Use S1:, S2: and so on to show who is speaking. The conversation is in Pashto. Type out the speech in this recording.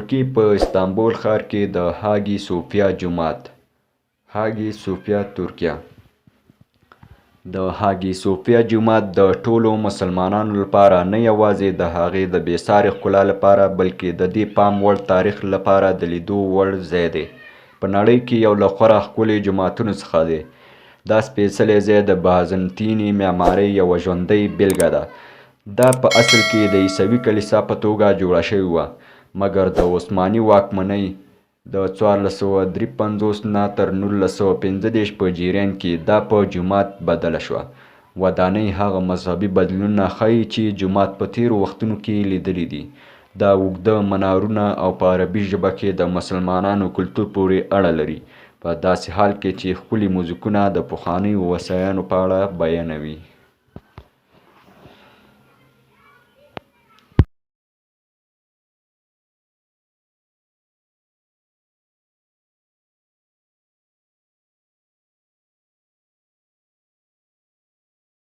S1: ترکیې په استانبول ښار کې د هاګي صوفیا جومات. هاګي صوفیا ترکیه. د هاګي صوفیا جومات د ټولو مسلمانانو لپاره نه یوازې د هغې د بېساري ښکلا لپاره بلکې د دې پام وړ تاریخ لپاره د لیدو وړ ځای دی. په نړۍ کې یو له خورا ښکلي جوماتونو څخه دی. دا سپېڅلی ځای د بازنطیني معمارۍ یوه ژوندۍ بېلګه ده. دا په اصل کې د عیسوي کلیسا په توګه جوړه شوې وه، مګر د عثماني واکمنۍ د 1453 نه تر 1935 په جریان کې دا په جومات بدله شوه. ودانۍ هغه مذهبي بدلونونه ښیي چې جومات په تېرو وختونو کې لیدلي دي. دا اوږده منارونه او په عربي ژبه کې د مسلمانانو کلتور پورې اړه لري، په داسې حال کې چې ښکلي موزیکونه د پخوانیو وسایانو په اړه بیانوي.